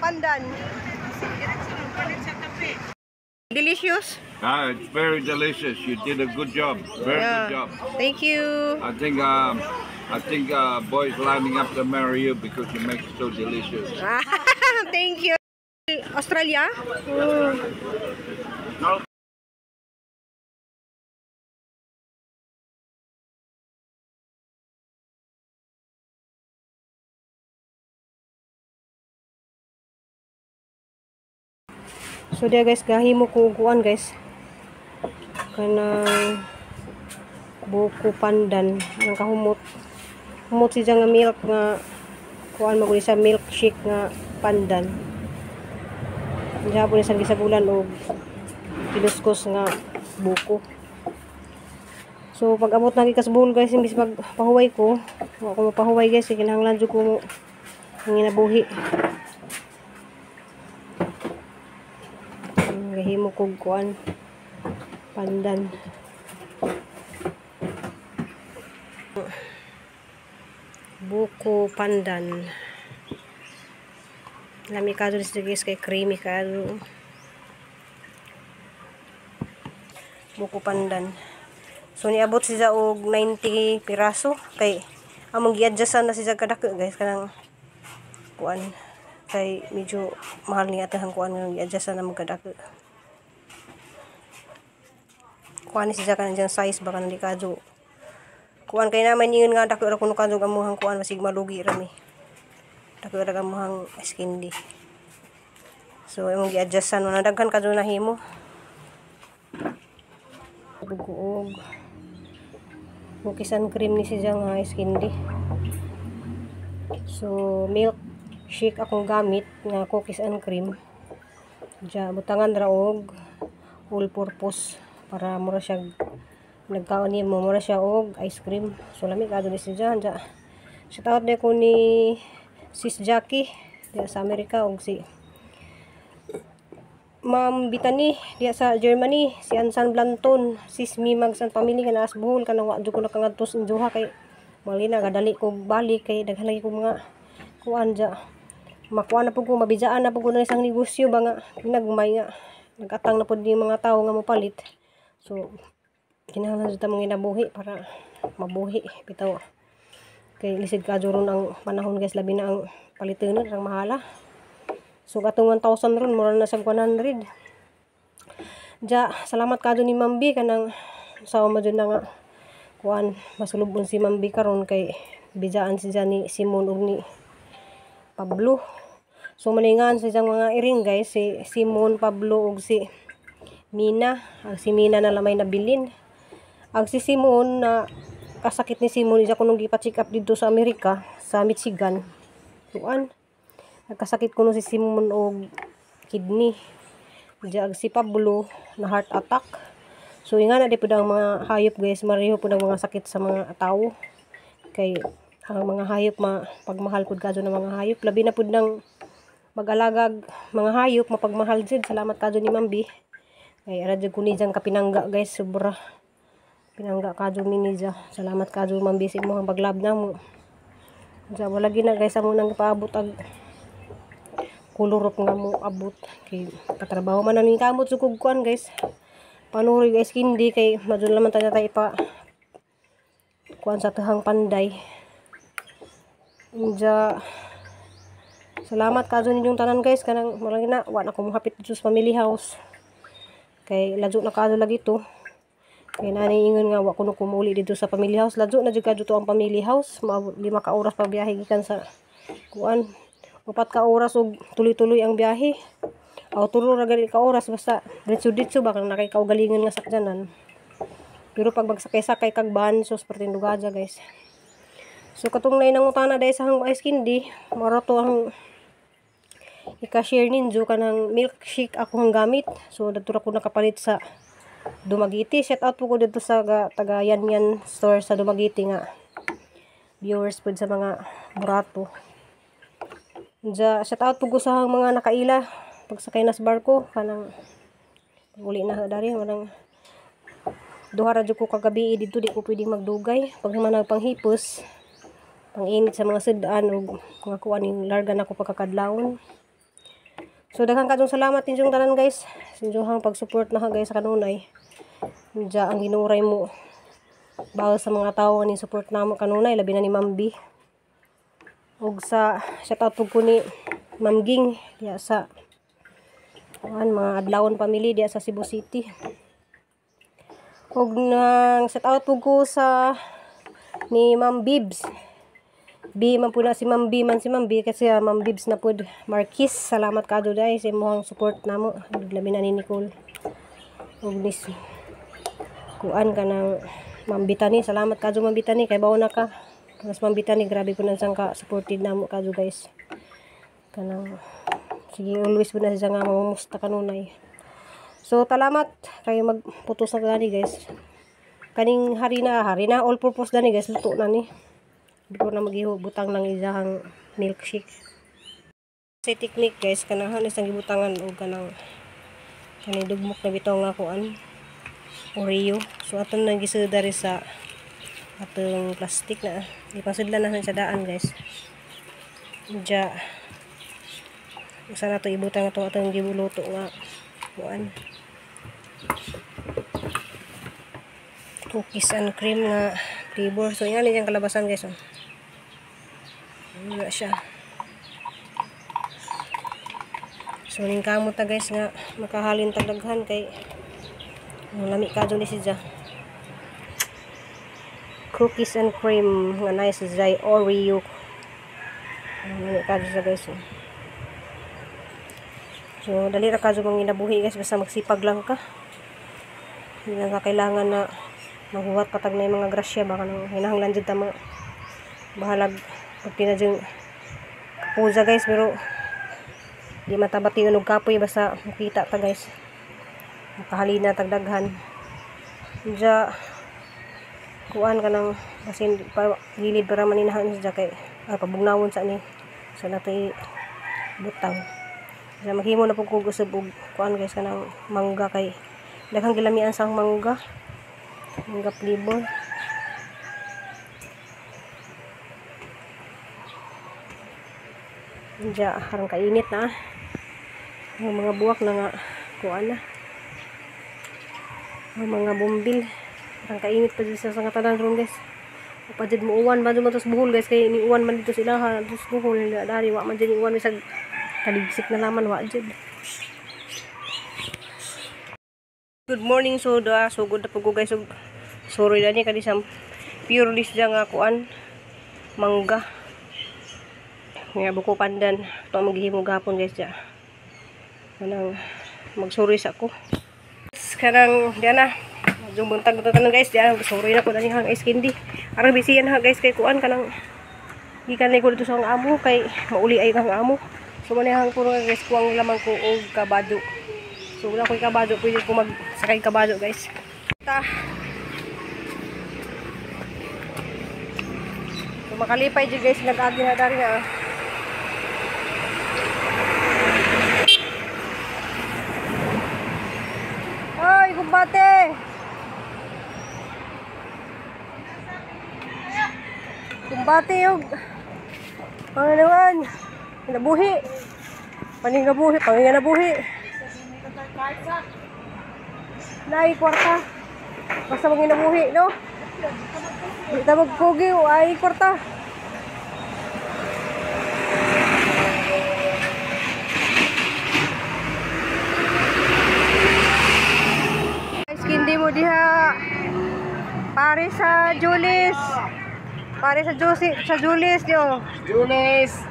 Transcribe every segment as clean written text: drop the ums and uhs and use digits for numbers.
pandan. Delicious. It's very delicious. You did a good job. Very good job. Thank you. I think boys lining up to marry you because you make it so delicious. Thank you. Australia. No. So dia guys, gahimo ko kuan guys. Kanang buko pandan ang kahumot. Humot siya nga milk nga kuan maguli sa milkshake nga pandan. Diha po isang gisagulan og kiluskos nga buko. So pag amot na kasbul guys, imbis magpahuway ko, wa ko mapahuway guys, kinahanglan jud ko nginabuhi. Gahimo kog kuan pandan. Buko pandan. Lami ka dun guys, kay creamy ka dun. Buko pandan. So niabot siya og 90 piraso kay among gi-adjustan na siya kadako guys kanang kuan kay medyo mahal ni atang kuan nga gi-adjustan na mo kadako. Kuan siya kanang size baka nang di kadyo. Kuan kay naman ingon nga dako ra kuno kadyo amuhang kuan masig malugi ra mi. Dako ra amuhang skindi. So imong gi-adjustan na daghan kadyo nahimo. Bugoog mukisan cream ni siya nga skindi. So milk shake akong gamit nga cookies and cream. Diya butangan ra og all purpose para mura siya nagkaon ni mo mura siya og ice cream. So lami kadto ni siya. Diya shout out ko ni Sis Jackie diya sa Amerika og si Ma'am Bitani diya sa Germany, si Ansan Blanton, sis Mimag san family nga naas Bohol kanang wa jud ko nakangadtos in Joha kay malina gadali ko balik kay daghan lagi ko mga kuan diya. Makuha na po ko, mabijaan na po ko ng isang negosyo ba nga nagmay nga nagatang na po din mga tao nga mapalit. So kinahanglan jud ta mga inabuhi para mabuhi bitaw kay lisod kadyo ron ang panahon guys, labi na ang palitonon ang mahala. So katong 1,000 ron mura na sa 100. Ja salamat kadyo ni Mambi kanang sawa mo jud na nga kuan masulubon si Mambi karon kay bijaan si ni Simon ug ni Pablo. So maningan sa isang mga iring guys, si Simon, Pablo ug si Mina. Ang si Mina na lamay nabilin. Ang si Simon na kasakit ni Simon isa ko nung gipa-check up dito sa Amerika, sa Michigan. Tuan nagkasakit kuno si Simon og kidney. Diya si Pablo na heart attack. So inga na di pud ang mga hayop guys, mariho pud ang mga sakit sa mga tao. Kay ang mga hayop pagmahal pud kadyo ng mga hayop, labi na pud nang mag-alagag mga hayop mapagmahal jud. Salamat kadyo ni Mambi. Kay ara jud ko ni jang kapinangga guys, sobra pinangga kadyo mi ni ja. Salamat kadyo Mambi sa imong paglab na mo. Ja wala gina guys amo nang paabot ag kulurop nga mo abot kay katrabaho man ning kamot sukog kuan guys. Panuri guys hindi kay madul naman tayo pa kuan sa tahang panday. Diya salamat kadyo ninyong tanan guys kanang marang na wa na ko mohapit dito sa family house kay ladyo na kadyo lagi to kay nani ingon nga wa kuno kumuli dito sa family house. Ladyo na jud kadyo to ang family house, 5 ka oras pa biyahe gikan sa kuan. 4 ka oras og tuloy-tuloy ang biyahe. Aw tulo ra gali ka oras basta ditso-ditso ba kang nakay kaugalingon nga sakyanan. Pero pag magsakay-sakay kag van sus pertindo gaja guys. So katong nay nangutana dai sa hang ice candy, mara to ang ika-share ninyo kanang milkshake ako ang gamit. So dito ra ko nakapalit sa Dumaguete. Shout out po ko dito sa taga Yan store sa Dumaguete nga viewers pud sa mga burato. Ja shout out po ko sa mga nakaila pagsakay na sa barko kanang uli na dari manang duha ra jud ko kagabi dito di ko pwedeng magdugay pag man nagpanghipos pang init sa mga sudan ug mga kuan ning larga na ko pagkakadlawon. So daghang kadtong salamat ninyong tanan guys. Sinjuhang pag-support na guys sa kanunay. Diya ang ginuray mo. Bago sa mga tao nga ni support namo kanunay labi na ni Ma'am B. Ug sa shout out po ni Ma'am Ging diya sa mga adlawon family diya sa Cebu City. Ug nang shout out po ko sa ni Ma'am Bibs. B man po na si Ma'am B man si Ma'am B kasi Ma'am Bibs na pod Marquis. Salamat kadto dai sa imong support namo. Labi na ni Nicole. Ug nis kuan ka ng Ma'am Bitani. Salamat kadto Ma'am Bitani kay bawo na ka. Mas Ma'am Bitani grabe po nang ka supported namo kadto guys. Kanang sige always po na siya nga mamumusta kanunay. So salamat kay magputos na gani guys. Kaning hari na all purpose gani guys luto na ni. Di ko na maghihubutang ng isang milkshake. Sa technique guys kanahan isang gibutangan o kanang dugmok na bitaw nga kuan Oreo. So aton nang gisuda ri sa atong plastic na. Ipasudlan na sa daan guys. Diya usa na to ibutang ato atong gibuluto nga kuan. Cookies and cream nga flavor. So yan yung kalabasan guys. Wala siya. So ning kamot ta guys nga makahalin tagdaghan kay lami kadto ni siya. Cookies and cream nga nice zay Oreo. Lami kadto siya guys. So dali ra kadto mong ginabuhi guys basta magsipag lang ka. Hindi lang kailangan na maghuwat patag na yung mga grasya baka nang hinahanglan dyan tama bahalag pag pinadyan kapuza guys pero di matabati yun og kapoy basta makita ta guys makahalina tagdaghan dya kuan ka ng basin gilid para maninahan siya kay pabugnawon sa ni sa nato butang dya maghimo na po kung gusto kuan guys ka ng mangga kay daghang gilamian sa mangga flavor. Diya, harang kainit na. Ang mga buwak na nga kuan na. Ang mga bumbil. Harang kainit pa dito sa katalan ron guys. Papadjad mo uwan ba dumatos buhol guys kay ni uwan man dito sila ha. Dos buhol dari wa man dyan uwan misag kaligsik na laman wa dyan. Good morning so good na po guys. Sorry na ni kadi sa pure list dyan nga kuan mangga nga buko pandan ito maghihimo gapon guys dyan kanang magsorry sa ako kanang dyan na yung buntag na tanan guys dyan sorry na ko na niyang ice candy arang bisiyan ha guys kay kuan kanang gikan na ko dito sa ang amo kay mauli ay ang amo so manihang ko guys kuang lamang ko og kabado. So wala ko'y kabado, pwede ko magsakay kabado guys. So makalipay dyan guys, nag-agi na dari na. Ay, kumbate! Kumbate yung mga naman, nabuhi. Paning nabuhi. Nay kwarta. Basta mong inabuhi, no? Di ta magpugi o ay kwarta. Guys, kindi mo diha. Pare sa Julis. Pare sa Julis, yo. Julis.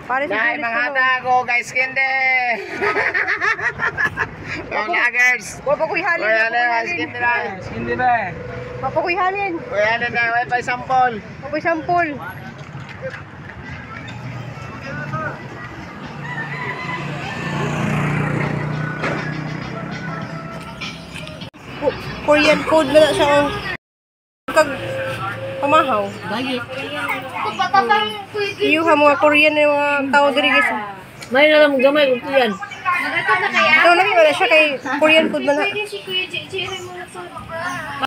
Pare sa Nay, Julis. mangata ako guys kinde. Yung lagers. Wala ko ihalin. Uy, ano yung kinde na? Kinde ba? Wala ko ihalin. Uy, ano na? Wi-Fi sample. Wala ko sampol. Korean food na siya. Kag pamahaw. Bagit. Iyo ha mga Korean na mga tao diri guys. May na lang gamay kung yan. Ito lagi wala siya kay Korean food man ha.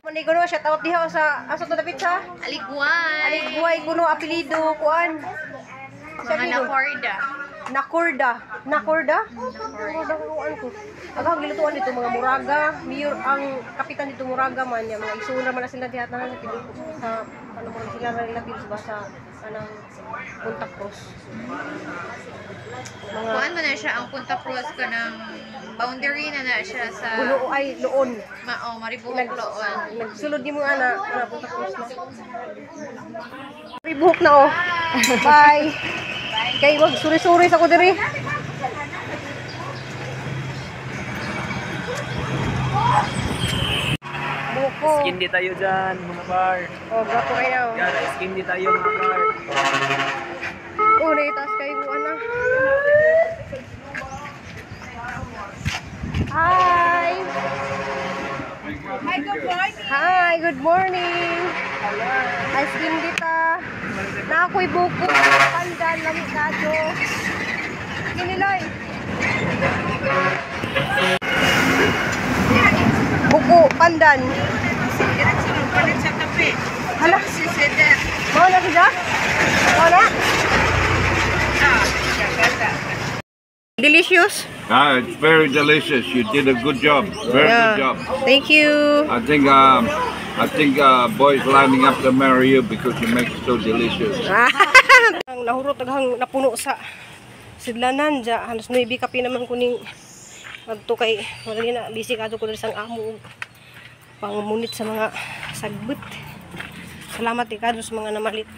Mani kuno siya tawag diha sa asa to dapit sa Aliguan. Aliguay kuno apelyido kuan. Mga na Florida. Nakorda. Nakorda kuan ko. Agang gilutuan dito mga muraga, mayor ang kapitan dito muraga man ya mga isura man na sila dihat na sa ano mo sila relatives ba sa anang Punta Cruz. Kuan man na siya ang Punta Cruz ka ng boundary na siya sa Bulo ay Loon. Maribuhok Loon. Nagsulod din mo ana Punta Cruz na. Maribuhok na oh. Bye. Kay wag suri-suri sa ko diri. Buko. Skindy tayo dyan, mga bar. Oh, gapo kayo. Yan, skindy tayo, mga bar. Oh, naitas kayo mo ana. Hi. Hi, good morning. Ay, skin dita. Na ako'y buko. Pandan, lamikado. Kiniloy. Buko, pandan. Hala. Mau na siya? Mau na? Delicious. Ah, it's very delicious. You did a good job. Very good job. Thank you. I think boys lining up to marry you because you make it so delicious. Ang nahurot aghang napuno sa sidlanan ja halos 9 kapi naman kuning adto kay madali na busy kadto ko sang amo pangmunit sa mga sagbut. Salamat ikadto sa mga namalit.